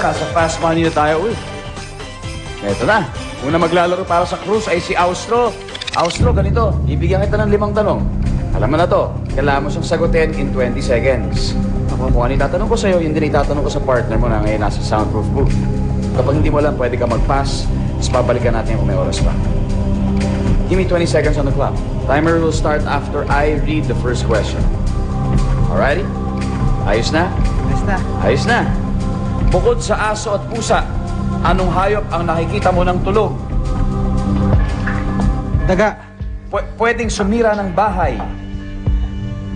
nasa fast money na tayo. Uy. Eto na. Una maglalaro para sa cruise ay si Austro. Austro, ganito. Ibigyan kita ng 5 tanong. Alam mo na to. Kailangan mo siyang sagutin in 20 seconds. Ako, kung ano itatanong ko sa'yo, yun din itatanong ko sa partner mo na ngayon nasa soundproof booth. Kapag hindi mo alam, pwede ka mag-pass. Tapos babalikan natin kung may oras pa. Give me 20 seconds on the clock. Timer will start after I read the first question. Alrighty? Ayos na? Ayos na. Ayos na. Bukod sa aso at pusa, anong hayop ang nakikita mo ng tulog? Daga. Pwedeng sumira ng bahay.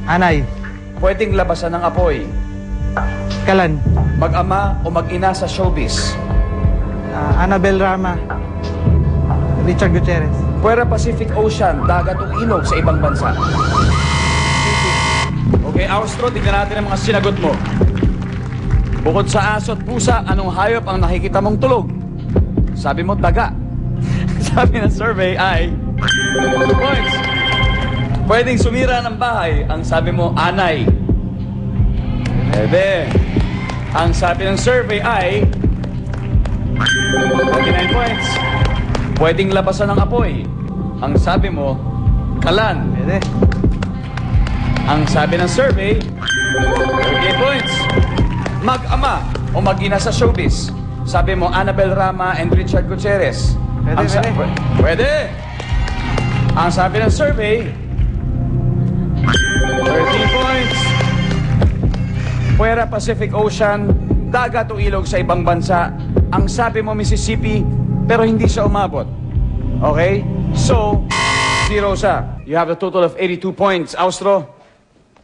Anay. Pwedeng labasan ng apoy. Kalan. Mag-ama o mag-ina sa showbiz. Annabel Rama. Richard Gutierrez. Puwera Pacific Ocean, dagat o ilog sa ibang bansa. Okay, Austro, tignan natin ang mga sinagot mo. Bukod sa aso at pusa, anong hayop ang nakikita mong tulog? Sabi mo, daga. Sabi ng survey ay 2 points. Pwedeng sumira ng bahay, ang sabi mo, anay. Pwede. Ang sabi ng survey ay 29 points. Pwedeng labasan ng apoy, ang sabi mo, kalan. Pwede. Ang sabi ng survey, 38 points. Mag-ama o mag-ina sa showbiz. Sabi mo, Annabel Rama and Richard Gutierrez. Pwede, pwede. Pwede. Ang sabi ng survey, 13 points. Puwera Pacific Ocean, dagat o ilog sa ibang bansa. Ang sabi mo, Mississippi, pero hindi siya umabot. Okay? So, 0 siya. You have a total of 82 points. Austro,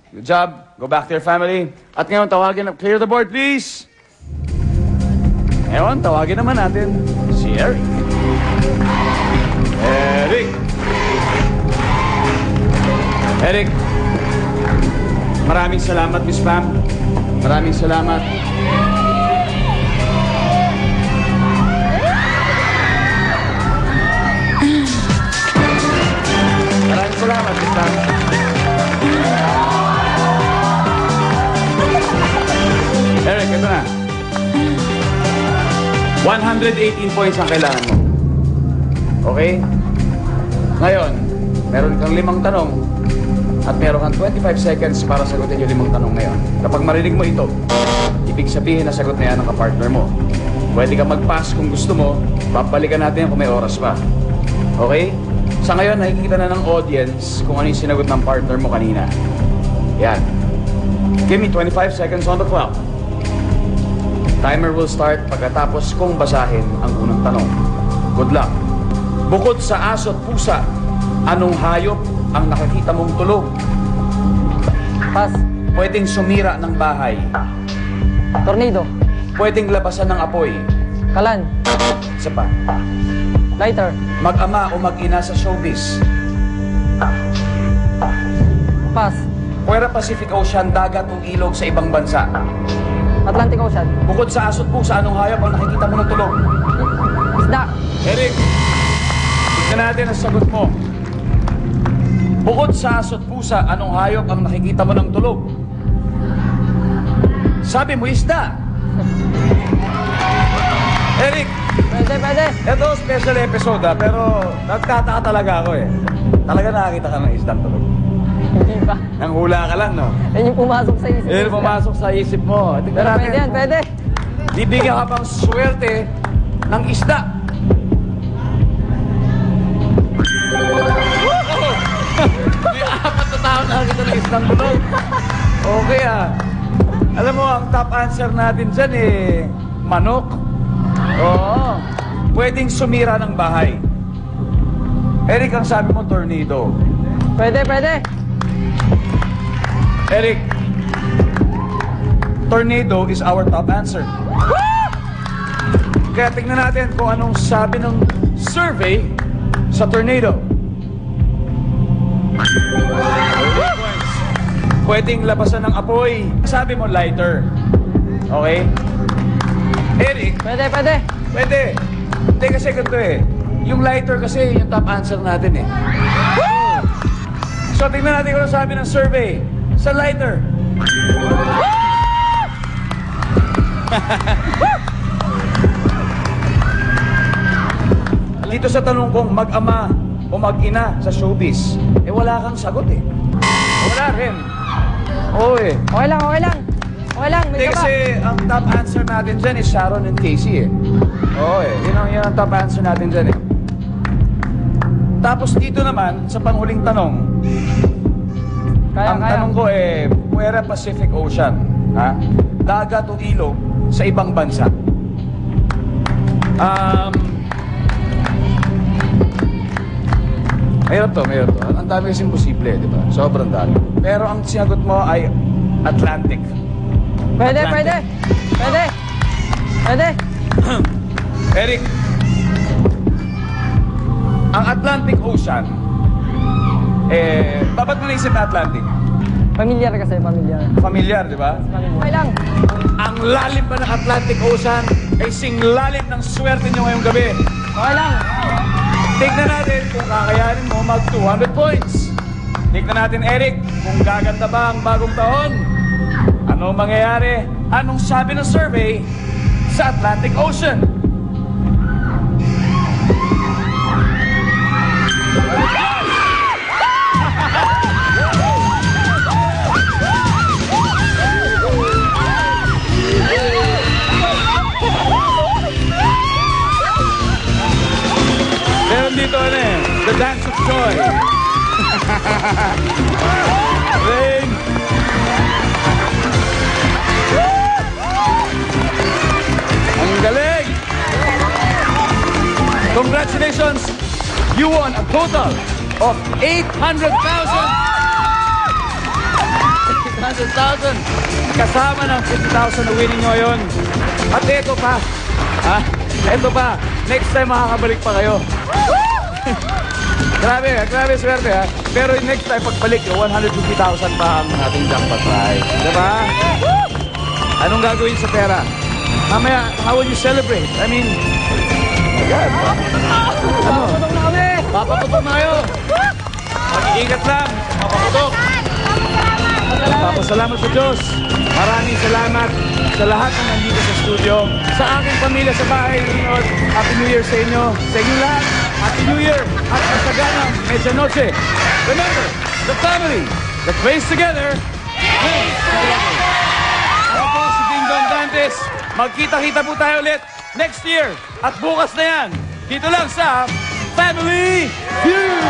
good job. Go back to your family. At ngayon, tawagin, clear the board, please. Ngayon, tawagin naman natin si Eric. Eric, maraming salamat, Miss Pam. Maraming salamat. Maraming salamat, Miss Pam. Eric, ito na. 118 points ang kailangan mo. Okay? Ngayon, meron kang 5 tanong at meron kang 25 seconds para sagutin yung 5 tanong na yun. Kapag marinig mo ito, ibig sabihin na sagot na yan ng kapartner mo. Pwede ka mag-pass kung gusto mo, babalikan natin kung may oras pa. Okay? Sa ngayon, nakikita na ng audience kung ano yung sinagot ng partner mo kanina. Yan. Give me 25 seconds on the clock. Timer will start pagkatapos kong basahin ang unang tanong. Good luck. Bukod sa aso at pusa, anong hayop ang nakikita mong tulog? Pass. Pwedeng sumira ng bahay. Tornado. Pwedeng labasan ng apoy. Kalan. Isa pa. Lighter. Mag-ama o mag-ina sa showbiz. Pass. Puwera Pacific Ocean, dagat o ilog sa ibang bansa. Atlantic Ocean. Bukod sa aso at pusa, anong hayop ang nakikita mo ng tulog? Isda. Eric, tignan natin ang sagot mo. Bukod sa aso at pusa, anong hayop ang nakikita mo ng tulog? Sabi mo, isda. Eric, Pwede, pwede. ito special episode pero nagtataka talaga ako eh. Talaga nakakita ka ng isdang tulog. Hindi pa. Nang hula ka lang, no? Yan yung pumasok sa isip. Yan pumasok sa isip mo. Tignan Pero natin. pwede yan, pwede. Bibigyan ka pang swerte ng isda. May 4 na tao nakakita ng isdang tulog. Okay ah. Alam mo, ang top answer natin dyan manok. Oo. Pwedeng sumira ng bahay. Eric, ang sabi mo, tornado. Pwede, pwede. Eric, tornado is our top answer. Kaya tingnan natin kung anong sabi ng survey sa tornado. Pwedeng labasan ng apoy. Sabi mo, lighter. Okay? Eric, Pwede, pwede. pwede. Hindi kasi ganito yung lighter kasi yung top answer natin So, tingnan natin kung ano sabi ng survey sa lighter. sa tanong kong mag-ama o mag-ina sa showbiz, eh wala kang sagot eh. Wala rin. Oo eh. Okay lang, okay lang. Okay lang, Hindi may ka ba? kasi ang top answer natin dyan is Sharon and Casey eh. Oo eh. Yun ang top answer natin dyan eh. Tapos dito naman, sa panghuling tanong, ang tanong ko eh, Puera Pacific Ocean, ha? Dagat o ilog sa ibang bansa. Mahirap to. Ang dami kasing posible, di ba? Sobrang dami. Pero ang sinagot mo ay Atlantic. Pwede, Atlantic. pwede. Pwede. Pwede. Eric, ang Atlantic Ocean, ba't mo naisip na Atlantic? Pamilyar kasi, pamilyar. Familiar, di ba? Okay lang. Ang lalim ba ng Atlantic Ocean ay singlalim ng swerte nyo ngayong gabi. Okay lang. Tignan natin kung kakayanin mo mag 200 points. Tignan natin, Eric, kung gaganda ba ang bagong taon. Ano mangyayari? Anong sabi ng survey sa Atlantic Ocean? Meron dito the dance of joy. Rain. Ang galing! Congratulations! You won a total of 800,000! 800,000! Kasama ng 50,000 na winning nyo ngayon. At ito pa. Ito pa. Next time makakabalik pa kayo. Grabe swerte ha. Pero next time pagbalik, 150,000 pa ang ating jackpot prize. Diba? Anong gagawin sa pera? Mamaya, how will you celebrate? I mean, oh my God. Ano? Papaputok na kami. Papaputok na kayo. Mag-iingat lang. Papaputok. Papasalamat sa Diyos. Maraming salamat sa lahat ng nandito sa studio. Sa aking pamilya sa bahay, Linood. Happy New Year sa inyo. Sa inyo lahat. Happy New Year. At masaganang Medianoche. Remember, the family that plays together wins together. Ako po si Ding Dong Dantes. Magkita-kita po tayo ulit next year. At bukas na yan. Dito lang sa Family Feud.